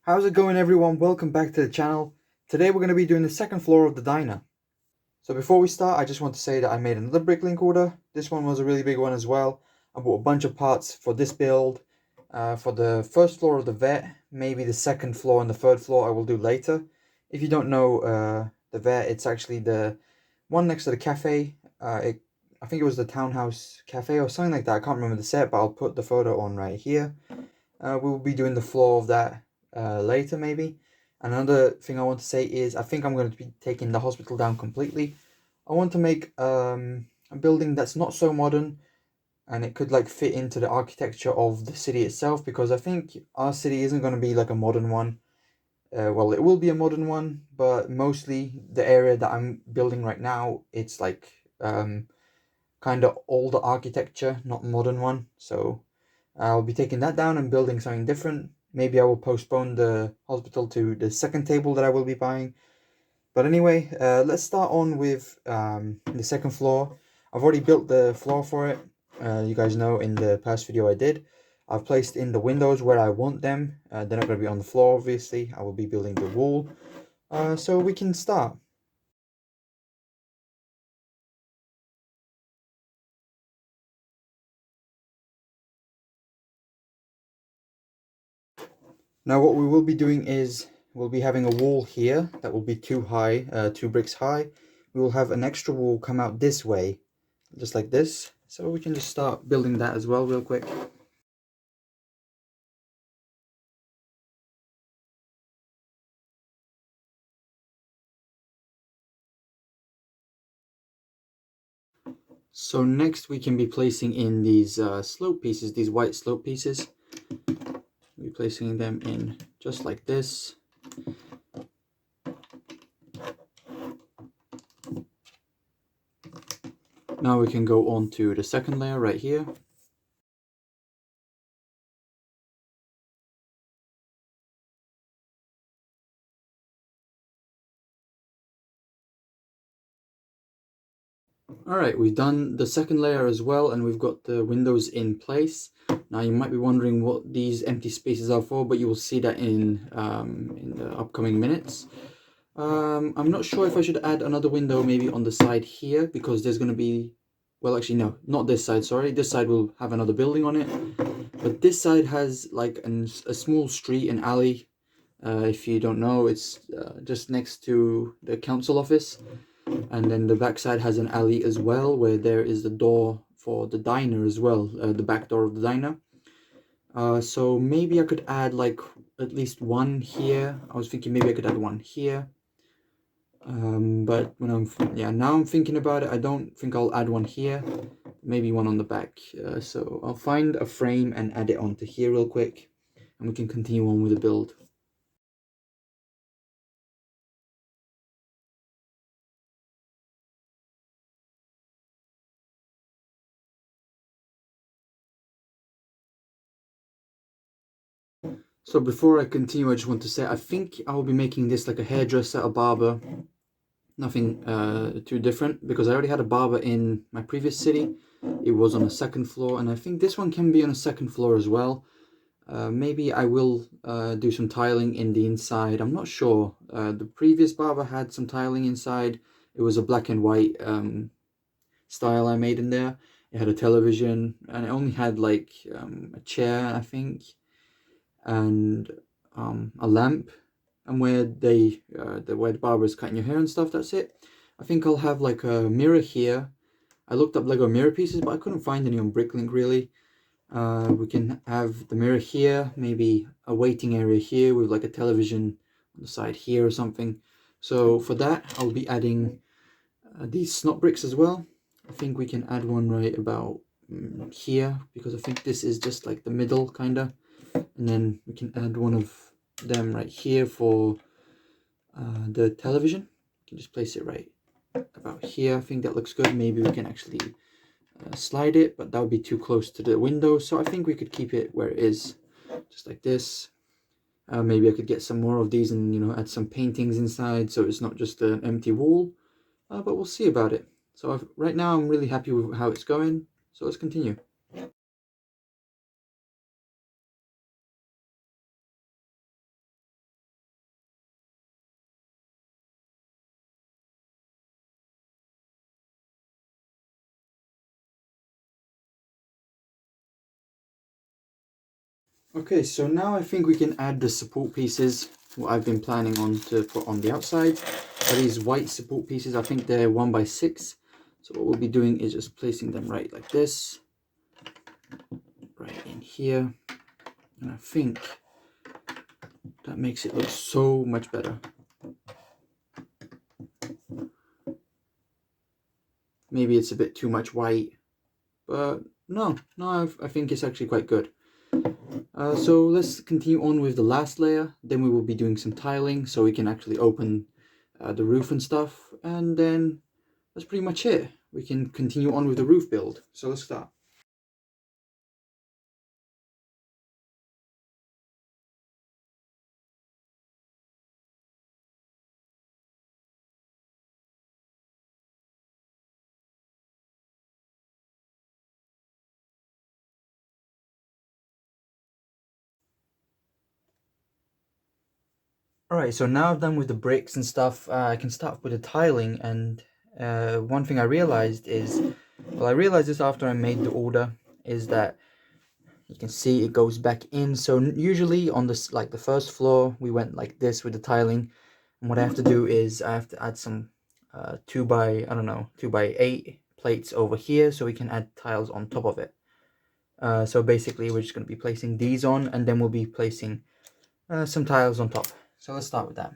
How's it going, everyone? Welcome back to the channel. Today we're going to be doing the second floor of the diner. So before we start, I just want to say that I made another bricklink order. This one was a really big one as well. I bought a bunch of parts for this build. For the first floor of the vet, maybe the second floor and the third floor I will do later. If you don't know the vet, it's actually the one next to the cafe. I think it was the Townhouse Cafe or something like that. I can't remember the set, but I'll put the photo on right here. We'll be doing the floor of that later, maybe. Another thing I want to say is I think I'm going to be taking the hospital down completely. I want to make a building that's not so modern, and it could like fit into the architecture of the city itself, because I think our city isn't going to be like a modern one. Well, it will be a modern one, but mostly the area that I'm building right now, it's like kind of older architecture, not modern one. So I'll be taking that down and building something different. Maybe I will postpone the hospital to the second table that I will be buying. But anyway, let's start on with the second floor. I've already built the floor for it. You guys know in the past video I did. I've placed in the windows where I want them. They're not going to be on the floor, obviously. I will be building the wall. So we can start. Now what we will be doing is we'll be having a wall here that will be 2 bricks high. We will have an extra wall come out this way, just like this. So we can just start building that as well real quick. So next we can be placing in these slope pieces, these white slope pieces. We'll be placing them in just like this. Now we can go on to the second layer right here. Alright, we've done the second layer as well, and we've got the windows in place. Now you might be wondering what these empty spaces are for, but you will see that in the upcoming minutes. I'm not sure if I should add another window maybe on the side here, because there's going to be, well actually no, not this side, sorry. This side will have another building on it, but this side has like a small street, an alley. If you don't know, it's just next to the council office. And then the back side has an alley as well, where there is the door for the diner as well, the back door of the diner. So maybe I could add like at least one here. I was thinking maybe I could add one here. But now I'm thinking about it, I don't think I'll add one here. Maybe one on the back. So I'll find a frame and add it onto here real quick, and we can continue on with the build. So before I continue, I just want to say I think I will be making this like a hairdresser, a barber. Nothing too different, because I already had a barber in my previous city. It was on a second floor, and I think this one can be on a second floor as well. Maybe I will do some tiling in the inside. I'm not sure. The previous barber had some tiling inside. It was a black and white style I made in there. It had a television, and it only had like a chair, I think, and a lamp, and where where the barber is cutting your hair and stuff. That's it. I think I'll have like a mirror here. I looked up Lego mirror pieces, but I couldn't find any on Bricklink really. We can have the mirror here, maybe a waiting area here with like a television on the side here or something. So for that, I'll be adding these snot bricks as well. I think we can add one right about here, because I think this is just like the middle kinda. And then we can add one of them right here for the television. You can just place it right about here. I think that looks good. Maybe we can actually slide it, but that would be too close to the window, so I think we could keep it where it is, just like this. Maybe I could get some more of these and, you know, add some paintings inside, so it's not just an empty wall, but we'll see about it. So right now I'm really happy with how it's going, so let's continue. Okay, so now I think we can add the support pieces, what I've been planning on to put on the outside. Are these white support pieces, I think they're 1x6. So what we'll be doing is just placing them right like this, right in here. And I think that makes it look so much better. Maybe it's a bit too much white, but no, I think it's actually quite good. So let's continue on with the last layer. Then we will be doing some tiling so we can actually open the roof and stuff. And then that's pretty much it. We can continue on with the roof build. So let's start. Alright, so now I've done with the bricks and stuff, I can start with the tiling. And one thing I realized is, well, I realized this after I made the order, is that you can see it goes back in. So usually on this, like the first floor, we went like this with the tiling. And what I have to do is I have to add some 2x8 plates over here so we can add tiles on top of it. So basically we're just going to be placing these on, and then we'll be placing some tiles on top. So let's start with that.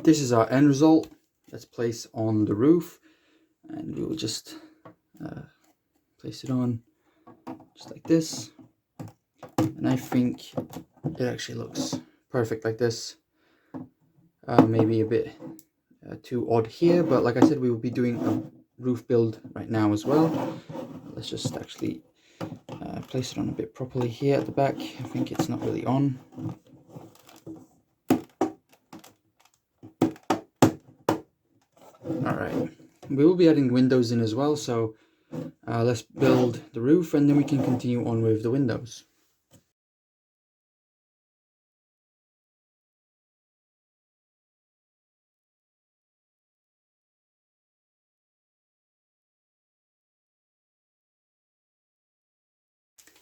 This is our end result. Let's place on the roof, and we will just place it on just like this. And I think it actually looks perfect like this. Maybe a bit too odd here, but like I said, we will be doing a roof build right now as well. Let's just actually place it on a bit properly here at the back. I think it's not really on. Alright, we will be adding windows in as well, so let's build the roof and then we can continue on with the windows.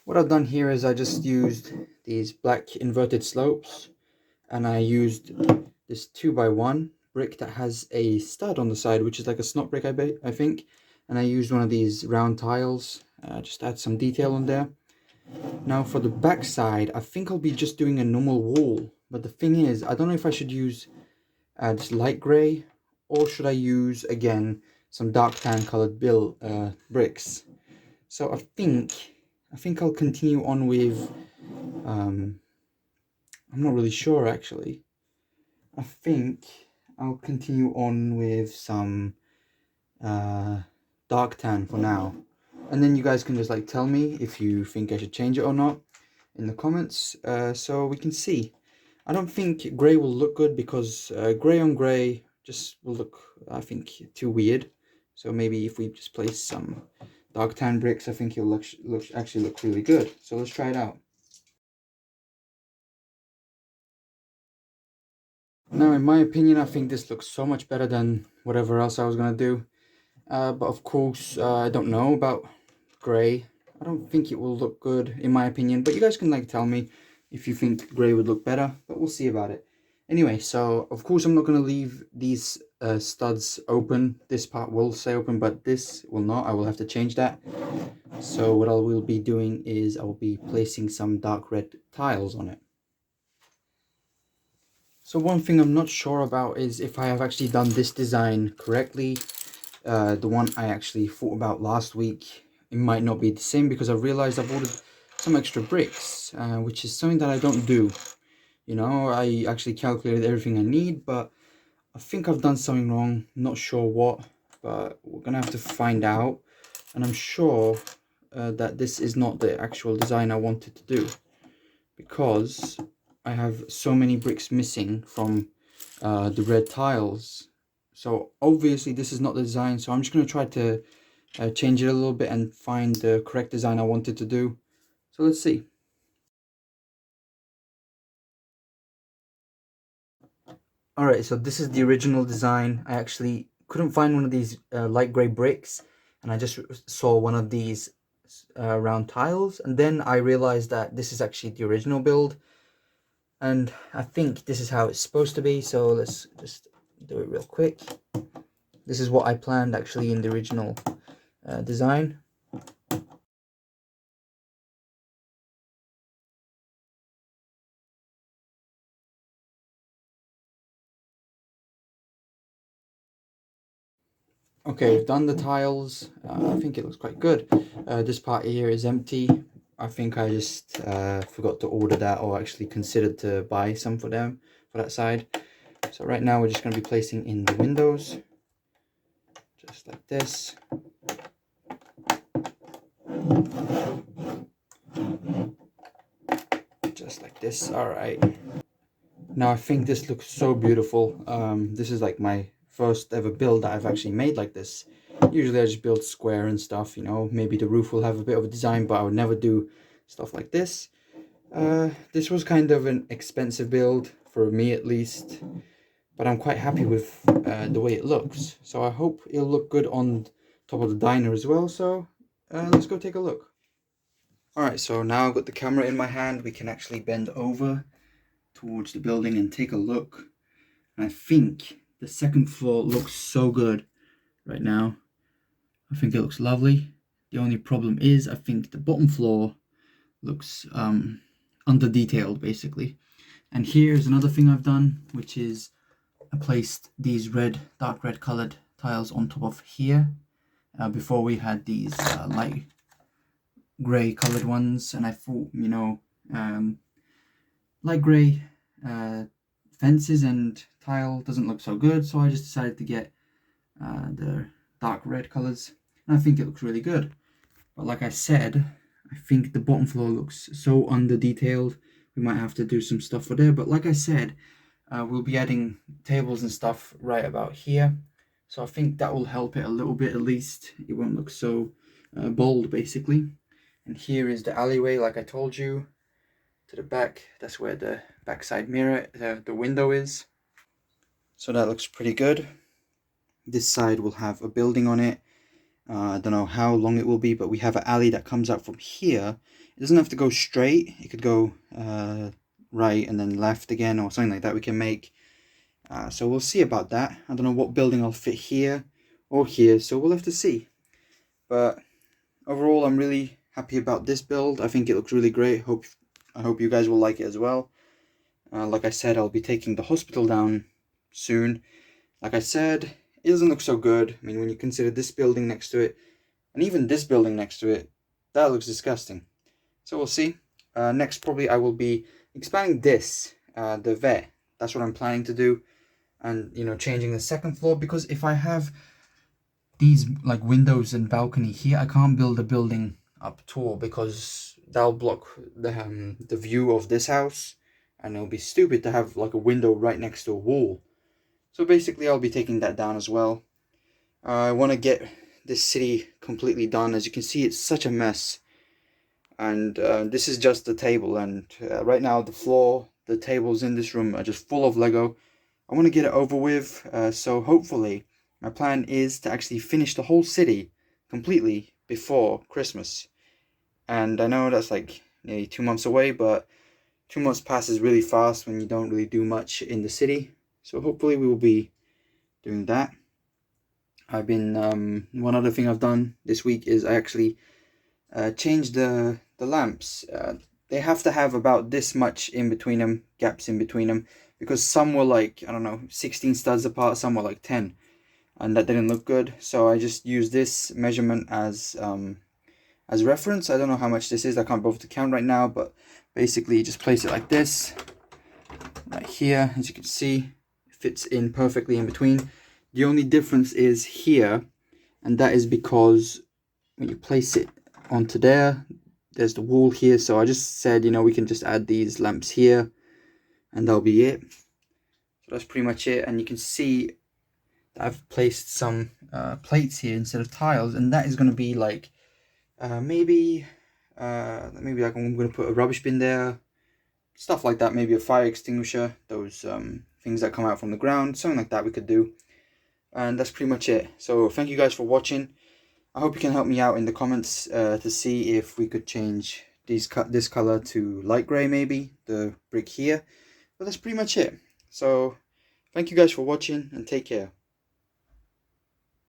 What I've done here is I just used these black inverted slopes, and I used this 2x1 brick that has a stud on the side, which is like a snot brick, I think. And I used one of these round tiles, just add some detail on there. Now for the back side, I think I'll be just doing a normal wall. But the thing is, I don't know if I should use just light grey, or should I use, again, some dark tan colored bricks. So I think I'll continue on with, I'm not really sure actually. I think I'll continue on with some dark tan for now. And then you guys can just like tell me if you think I should change it or not in the comments, so we can see. I don't think grey will look good because grey on grey just will look, I think, too weird. So maybe if we just place some dark tan bricks, I think it'll actually look really good. So let's try it out. Now, in my opinion, I think this looks so much better than whatever else I was going to do. But of course, I don't know about grey. I don't think it will look good, in my opinion. But you guys can like tell me if you think grey would look better. But we'll see about it. Anyway, so of course I'm not going to leave these studs open. This part will stay open, but this will not. I will have to change that. So what I will be doing is I will be placing some dark red tiles on it. So one thing I'm not sure about is if I have actually done this design correctly. The one I actually thought about last week, it might not be the same because I realized I've ordered some extra bricks, which is something that I don't do. You know, I actually calculated everything I need, but I think I've done something wrong. Not sure what, but we're gonna have to find out. And I'm sure that this is not the actual design I wanted to do, because I have so many bricks missing from the red tiles. So obviously this is not the design, so I'm just going to try to change it a little bit and find the correct design I wanted to do. So let's see. Alright, so this is the original design. I actually couldn't find one of these light grey bricks, and I just saw one of these round tiles, and then I realized that this is actually the original build, and I think this is how it's supposed to be. So let's just do it real quick. This is what I planned actually in the original design. Okay, we've done the tiles. I think it looks quite good. This part here is empty. I think I just forgot to order that, or actually considered to buy some for them, for that side. So right now we're just going to be placing in the windows, just like this. Just like this. All right. Now I think this looks so beautiful. This is like my first ever build that I've actually made like this. Usually I just build square and stuff, you know, maybe the roof will have a bit of a design, but I would never do stuff like this. This was kind of an expensive build, for me at least, but I'm quite happy with the way it looks. So I hope it'll look good on top of the diner as well. So let's go take a look. Alright, so now I've got the camera in my hand, we can actually bend over towards the building and take a look. And I think the second floor looks so good right now. I think it looks lovely. The only problem is I think the bottom floor looks under detailed basically. And here's another thing I've done, which is I placed these dark red colored tiles on top of here. Before we had these light grey colored ones, and I thought, you know, light grey fences and tile doesn't look so good, so I just decided to get the dark red colors, and I think it looks really good. But like I said, I think the bottom floor looks so under detailed. We might have to do some stuff for there, but like I said, we'll be adding tables and stuff right about here, so I think that will help it a little bit. At least it won't look so bold basically. And here is the alleyway, like I told you, to the back. That's where the backside mirror, the window is. So that looks pretty good. This side will have a building on it. I don't know how long it will be, but we have an alley that comes out from here. It doesn't have to go straight. It could go right and then left again, or something like that we can make. So we'll see about that. I don't know what building I'll fit here or here, so we'll have to see. But overall, I'm really happy about this build. I think it looks really great. I hope you guys will like it as well. Like I said, I'll be taking the hospital down soon. Like I said, it doesn't look so good. I mean, when you consider this building next to it, and even this building next to it, that looks disgusting. So we'll see. Next, probably I will be expanding this, the vet. That's what I'm planning to do. And, you know, changing the second floor, because if I have these like windows and balcony here, I can't build a building up tall, because that'll block the view of this house, and it'll be stupid to have like a window right next to a wall. So basically I'll be taking that down as well. I want to get this city completely done. As you can see, it's such a mess, and this is just the table, and right now the floor, the tables in this room are just full of Lego. I want to get it over with, so hopefully my plan is to actually finish the whole city completely before Christmas. And I know that's like nearly 2 months away, but 2 months passes really fast when you don't really do much in the city. So hopefully we will be doing that. I've been, one other thing I've done this week is I actually changed the lamps. They have to have about this much in between them, gaps in between them, because some were like, I don't know, 16 studs apart, some were like 10. And that didn't look good. So I just used this measurement as reference. I don't know how much this is. I can't bother to count right now, but basically you just place it like this right here. As you can see, it fits in perfectly in between. The only difference is here, and that is because when you place it onto there's the wall here. So I just said, you know, we can just add these lamps here and that'll be it. So that's pretty much it. And you can see I've placed some plates here instead of tiles, and that is going to be like maybe like I'm going to put a rubbish bin there, stuff like that, maybe a fire extinguisher, those things that come out from the ground, something like that we could do. And that's pretty much it. So thank you guys for watching. I hope you can help me out in the comments to see if we could change this color to light gray, maybe the brick here. But that's pretty much it. So thank you guys for watching, and take care.